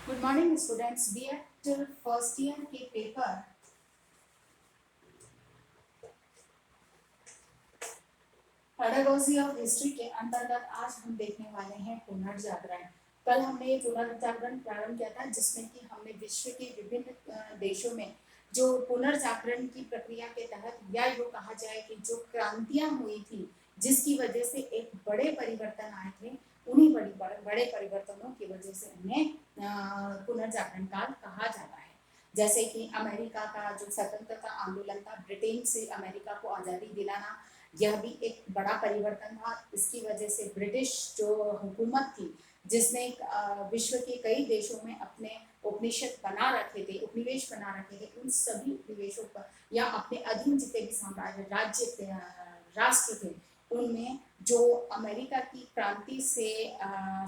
Good morning students. B Ed first year के paper pedagogy of history के अंतर्गत आज हम देखने वाले हैं पुनर्जागरण। कल हमने ये पुनर्जागरण प्रारंभ किया था जिसमें कि हमने विश्व के विभिन्न देशों में जो पुनर्जागरण की प्रक्रिया के तहत या यूँ कहा जाए कि जो क्रांतियां हुई थी जिसकी वजह से एक बड़े परिवर्तन आए थे, उन्हीं बड़े परिवर्तनों की वजह से उन्हें पुनर्जागरण काल कहा जाता है। जैसे कि अमेरिका का जो स्वतंत्रता आंदोलन था, ब्रिटेन से अमेरिका को आज़ादी दिलाना, यह भी एक बड़ा परिवर्तन था। इसकी वजह से ब्रिटिश जो हुकूमत थी जिसने विश्व के कई देशों में अपने उपनिवेश बना रखे थे, उन सभी उपनिवेशों पर या अपने अधीन जितने भी साम्राज्य राज्य राष्ट्र थे, उनमें जो अमेरिका की क्रांति से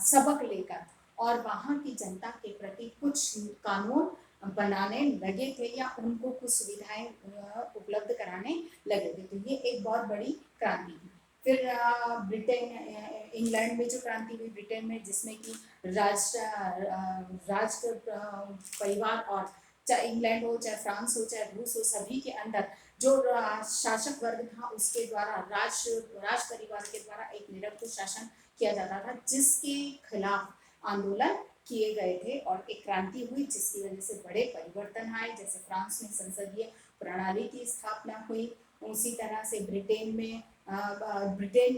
सबक लेकर और वहाँ की जनता के प्रति कुछ कानून बनाने लगे थे या उनको कुछ सुविधाएं उपलब्ध कराने लगे थे। तो ये एक बहुत बड़ी क्रांति थी। फिर ब्रिटेन इंग्लैंड में जो क्रांति हुई ब्रिटेन में, जिसमें कि राष्ट्र परिवार और चाहे इंग्लैंड हो, चाहे फ्रांस हो, चाहे रूस हो, सभी के अंदर जो शासक वर्ग था उसके द्वारा राज परिवार के द्वारा एक निरंकुश शासन किया जाता था, जिसके खिलाफ आंदोलन किए गए थे और एक क्रांति हुई जिसकी वजह से बड़े परिवर्तन आए। जैसे फ्रांस में संसदीय प्रणाली की स्थापना हुई, उसी तरह से ब्रिटेन में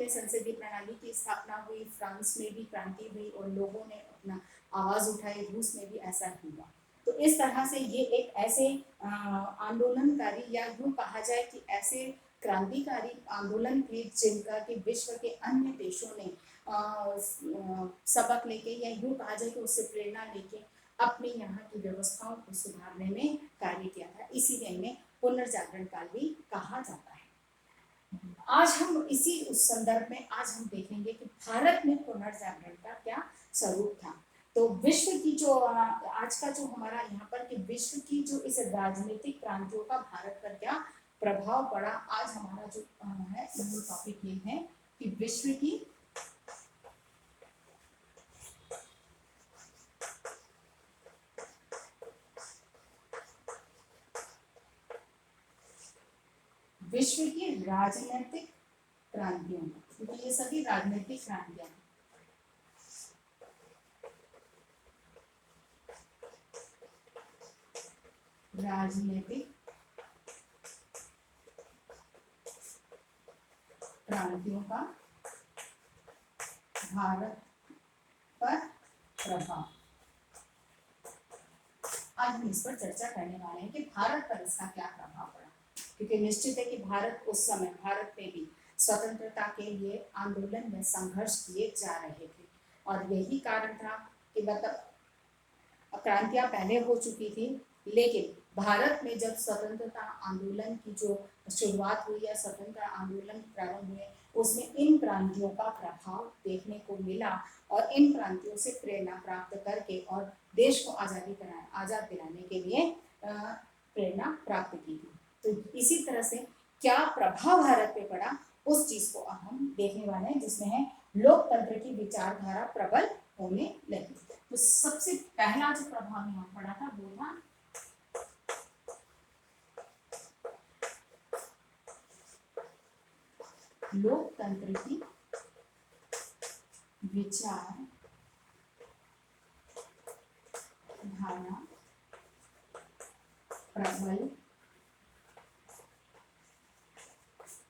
संसदीय प्रणाली की स्थापना हुई, फ्रांस में भी क्रांति हुई और लोगों ने अपना आवाज उठाई, रूस में भी ऐसा हुआ। तो इस तरह से ये एक ऐसे आंदोलनकारी या यूँ कहा जाए कि ऐसे क्रांतिकारी आंदोलन थे जिनका कि विश्व के अन्य देशों ने सबक लेके या यूँ कहा जाए कि उससे प्रेरणा लेके अपने यहाँ की व्यवस्थाओं को सुधारने में कार्य किया था। इसीलिए इन्हें पुनर्जागरण काल भी कहा जाता है। आज हम इसी उस संदर्भ में आज हम देखेंगे कि भारत में पुनर्जागरण का क्या स्वरूप था। तो विश्व की जो आज का जो हमारा यहाँ पर कि विश्व की जो इस राजनीतिक क्रांतियों का भारत पर क्या प्रभाव पड़ा, आज हमारा जो है मूल टॉपिक ये है कि विश्व की राजनीतिक क्रांतियों, क्योंकि ये सभी राजनीतिक क्रांतियां हैं। राजनीतिक क्रांतियों का भारत पर प्रभाव, आज हम इस पर चर्चा करने वाले हैं कि भारत पर इसका क्या प्रभाव पड़ा। क्योंकि निश्चित है कि भारत उस समय भारत में भी स्वतंत्रता के लिए आंदोलन में संघर्ष किए जा रहे थे और यही कारण था कि मतलब क्रांतियां पहले हो चुकी थी, लेकिन भारत में जब स्वतंत्रता आंदोलन की जो शुरुआत हुई या स्वतंत्रता आंदोलन प्रारंभ हुए, उसमें इन क्रांतियों का प्रभाव देखने को मिला और इन क्रांतियों से प्रेरणा प्राप्त करके और देश को आज़ाद दिलाने के लिए प्रेरणा प्राप्त की थी। तो इसी तरह से क्या प्रभाव भारत पे पड़ा उस चीज को अब हम देखने वाले हैं, जिसमें है लोकतंत्र की विचारधारा प्रबल होने लगी। तो सबसे पहला जो प्रभाव यहाँ पड़ा था वो था लोकतंत्र की विचारधारा प्रबल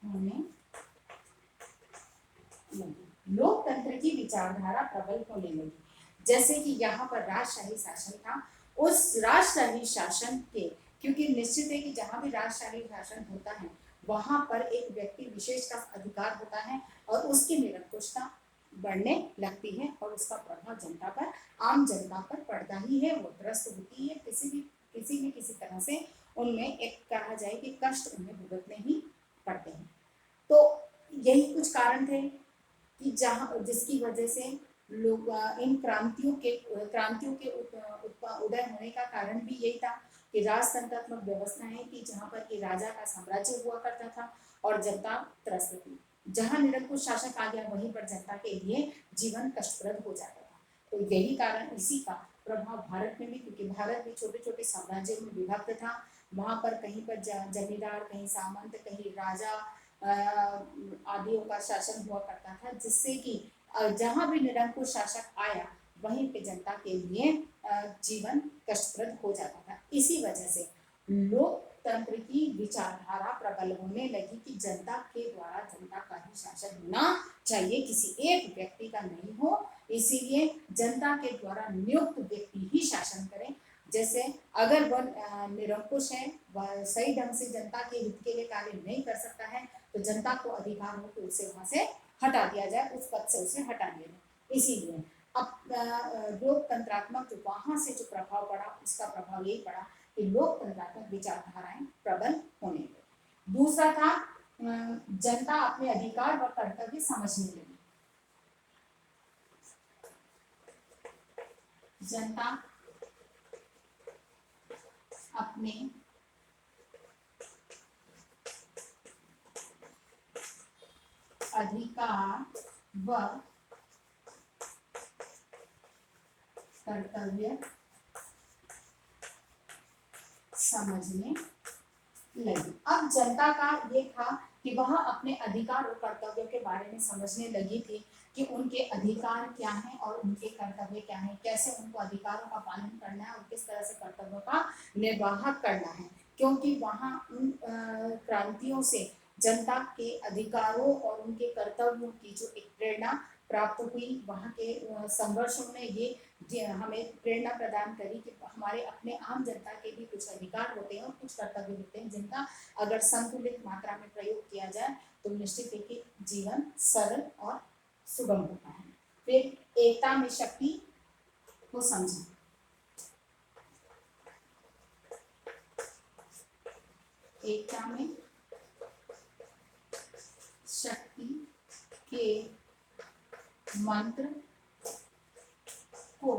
होने लगी। लोकतंत्र की विचारधारा प्रबल होने लगी। जैसे कि यहाँ पर राजशाही शासन था, उस राजशाही शासन के, क्योंकि निश्चित है कि जहाँ भी राजशाही शासन होता है वहां पर एक व्यक्ति विशेष का अधिकार होता है और उसकी निरंकुशता बढ़ने लगती है और उसका प्रभाव जनता पर, आम जनता पर पड़ता ही है। वो त्रस्त होती है, किसी तरह से उनमें एक कहा जाए कि कष्ट उन्हें भुगतने ही पड़ते हैं। तो यही कुछ कारण थे कि जहाँ जिसकी वजह से लोग इन क्रांतियों के उदय होने का कारण भी यही था कि राजतंत्रात्मक व्यवस्थाएं थी जहाँ पर कि राजा का साम्राज्य हुआ करता था और जनता त्रस्त थी। जहाँ निरंकुश शासक आ गया वहीं पर जनता के लिए जीवन कष्टप्रद हो जाता था। तो यही कारण, इसी का प्रभाव भारत में भी, क्योंकि भारत भी छोटे छोटे साम्राज्यों में विभक्त था। वहां पर कहीं पर जमींदार, कहीं सामंत, कहीं राजा आदियों का शासन हुआ करता था, जिससे कि जहां भी निरंकुश शासक आया वहीं पे जनता के लिए जीवन कष्टप्रद हो जाता था। इसी वजह से लोकतंत्र की विचारधारा प्रबल होने लगी कि जनता के द्वारा जनता का ही शासन होना चाहिए, किसी एक व्यक्ति का नहीं हो। इसीलिए जनता के द्वारा नियुक्त व्यक्ति ही शासन करें। जैसे अगर वह निरंकुश है, वह सही ढंग से जनता के हित के लिए कार्य नहीं कर सकता है, तो जनता को अधिकार हो कि उसे वहां से हटा दिया जाए, उस पद से उसे हटा दिया जाए। इसीलिए अब लोकतंत्रात्मक जो वहां से जो प्रभाव पड़ा, उसका प्रभाव यही पड़ा कि लोकतंत्रात्मक विचारधाराएं प्रबल होने लगी। दूसरा था जनता अपने अधिकार व कर्तव्य समझने लगी। जनता अपने अधिकार व कर्तव्य समझने लगी। अब जनता का ये था कि वह अपने अधिकार और कर्तव्यों के बारे में समझने लगी थी कि उनके अधिकार क्या हैं और उनके कर्तव्य क्या हैं, कैसे उनको अधिकारों का पालन करना है और किस तरह से कर्तव्यों का निर्वाह करना है। क्योंकि वहाँ उन क्रांतियों से जनता के अधिकारों और उनके कर्तव्यों की जो एक प्रेरणा प्राप्त हुई, वहाँ के संघर्षों ने ये हमें प्रेरणा प्रदान करी कि हमारे अपने आम जनता के भी कुछ अधिकार होते हैं और कुछ कर्तव्य होते हैं, जिनका अगर संतुलित मात्रा में प्रयोग किया जाए तो निश्चित है कि जीवन सरल और सुगम होता है। फिर एकता में शक्ति को समझा। एकता में शक्ति के मंत्र को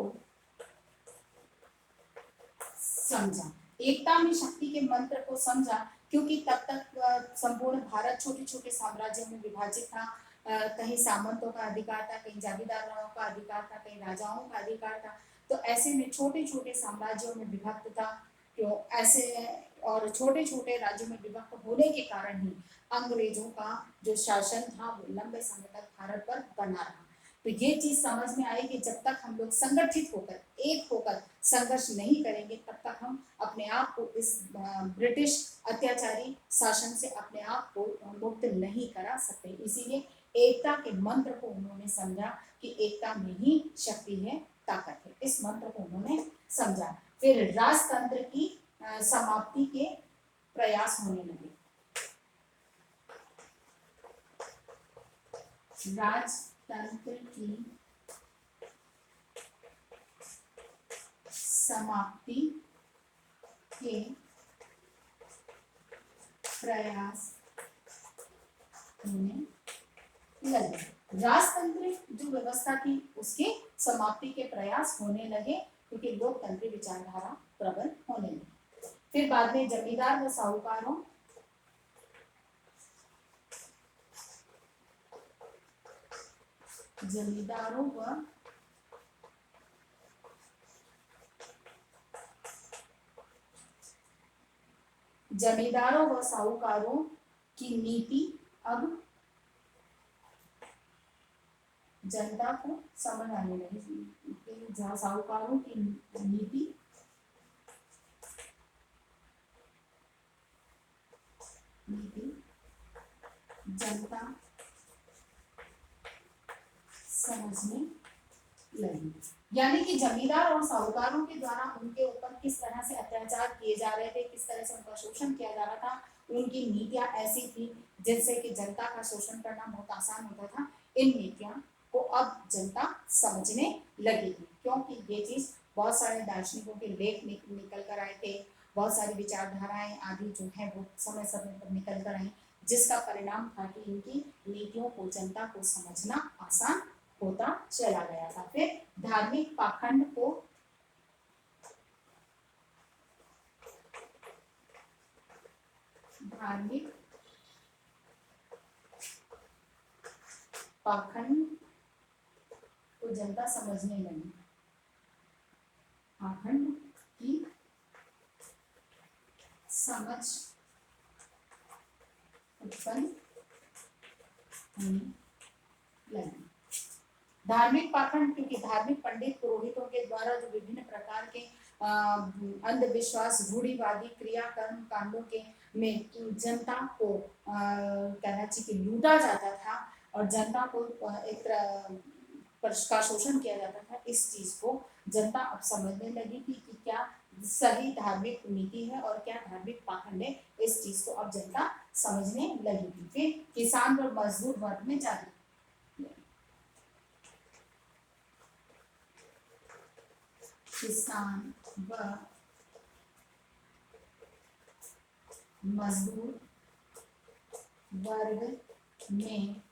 समझा। एकता में शक्ति के मंत्र को समझा क्योंकि तब तक संपूर्ण भारत छोटे छोटे साम्राज्यों में विभाजित था। कहीं सामंतों का अधिकार था, कहीं जागीरदारों का अधिकार था, कहीं राजाओं का अधिकार था। तो ऐसे में छोटे छोटे साम्राज्यों में विभक्त था। क्यों ऐसे और छोटे छोटे राज्यों में विभक्त होने के कारण ही अंग्रेजों का जो शासन था वो लंबे समय तक भारत पर बना रहा। तो ये चीज समझ में आई कि जब तक हम लोग संगठित होकर, एक होकर संघर्ष नहीं करेंगे, तब तक हम अपने आप को इस ब्रिटिश अत्याचारी शासन से अपने आप को मुक्त नहीं करा सकते। इसीलिए एकता के मंत्र को उन्होंने समझा कि एकता में ही शक्ति है, ताकत है। इस मंत्र को उन्होंने समझा। फिर राजतंत्र की समाप्ति के प्रयास होने लगे। राजतंत्र की समाप्ति के प्रयास होने लगे। राजतंत्र जो व्यवस्था थी उसकी समाप्ति के प्रयास होने लगे क्योंकि लोकतंत्र विचारधारा प्रबल होने लगी। फिर बाद में जमींदार व साहूकारों जमींदारों व साहूकारों की नीति अब जनता को समझ आने लगी। जहाँ साहूकारों की नीति जनता समझने लगी। यानी कि जमींदार और साहूकारों के द्वारा उनके ऊपर किस तरह से अत्याचार किए जा रहे थे, किस तरह से उनका शोषण किया जा रहा था, उनकी नीतियां ऐसी थी जिनसे कि जनता का शोषण करना बहुत आसान होता था। इन नीतियों को अब जनता समझने लगी थी क्योंकि ये चीज बहुत सारे दार्शनिकों के लेख निकल कर आए थे, बहुत सारी विचारधाराएं आदि जो है वो समय समय पर निकल कर आई, जिसका परिणाम था कि इनकी नीतियों को जनता को समझना आसान होता चला गया था। फिर धार्मिक पाखंड को जनता समझने लगी। पाखंड की समझ उत्पन्न होने लगी। धार्मिक पाखंड, क्योंकि धार्मिक पंडित पुरोहितों के द्वारा जो विभिन्न प्रकार के अंधविश्वास, रूढ़िवादी क्रिया कर्म कांडों के में जनता को कहना चाहिए कि लूटा जाता था और जनता को एक का शोषण किया जाता था, इस चीज को जनता अब समझने लगी थी कि क्या सही धार्मिक नीति है और क्या धार्मिक पाखंड है। इस चीज को अब जनता समझने लगी थी। फिर किसान और मजदूर वर्ग में जागरूक, किसान व मजदूर वर्ग में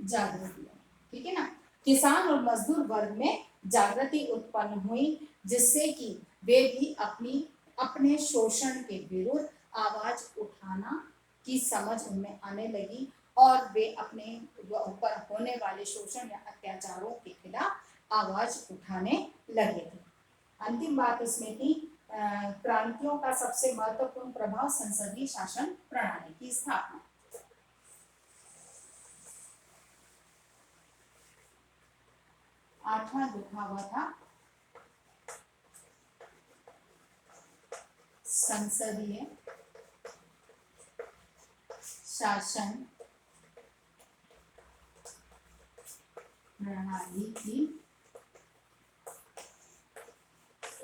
जागृति, ठीक है ना। किसान और मजदूर वर्ग में जागृति उत्पन्न हुई, जिससे कि वे भी अपने शोषण के विरुद्ध आवाज उठाना की समझ उनमें आने लगी और वे अपने ऊपर होने वाले शोषण या अत्याचारों के खिलाफ आवाज उठाने लगे थे। अंतिम बात इसमें थी क्रांतियों का सबसे महत्वपूर्ण प्रभाव संसदीय शासन प्रणाली की स्थापना। आठवां लिखा हुआ था संसदीय शासन प्रणाली की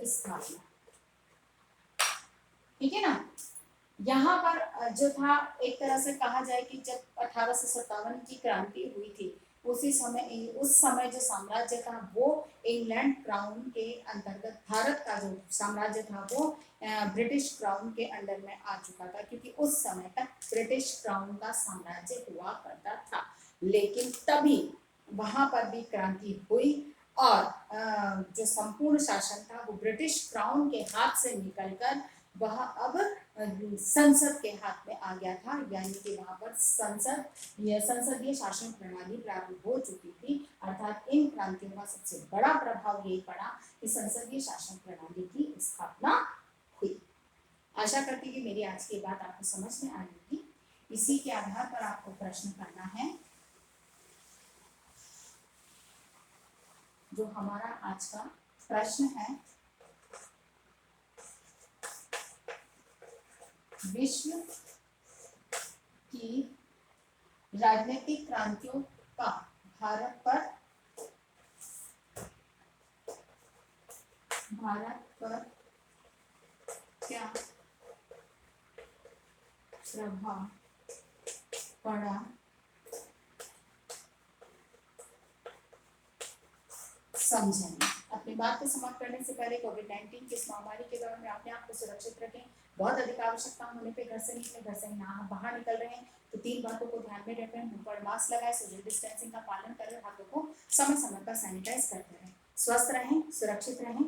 स्थापना, ठीक है ना। यहाँ पर जो था, एक तरह से कहा जाए कि जब 1857 की क्रांति हुई थी, उस समय जो साम्राज्य था वो इंग्लैंड क्राउन के अंतर्गत, भारत का जो साम्राज्य था वो ब्रिटिश क्राउन के अंडर में आ चुका था, क्योंकि उस समय तक ब्रिटिश क्राउन का साम्राज्य हुआ करता था। लेकिन तभी वहां पर भी क्रांति हुई और जो संपूर्ण शासन था वो ब्रिटिश क्राउन के हाथ से निकलकर वह अब संसद के हाथ में आ गया था, यानी कि वहां पर संसदीय शासन प्रणाली प्रारंभ हो चुकी थी। अर्थात इन क्रांतियों का सबसे बड़ा प्रभाव यही पड़ा कि संसदीय शासन प्रणाली की स्थापना हुई। आशा करती कि मेरी आज की बात आपको समझ में आई होगी। इसी के आधार पर आपको प्रश्न करना है। जो हमारा आज का प्रश्न है, विश्व की राजनीतिक क्रांतियों का भारत पर क्या प्रभाव पड़ा, समझेंगे। अपनी बात को समाप्त करने से पहले कोविड-19 की इस महामारी के दौरान में अपने आप को सुरक्षित रखें। बहुत अधिक आवश्यकता होने पे घर से निकलें, घर से बाहर निकल रहे हैं तो 3 बातों को ध्यान में रखें। मुंह पर मास्क लगाएं, सोशल डिस्टेंसिंग का पालन करें, हाथों को समय समय पर सैनिटाइज करते रहें। स्वस्थ रहें, सुरक्षित रहें।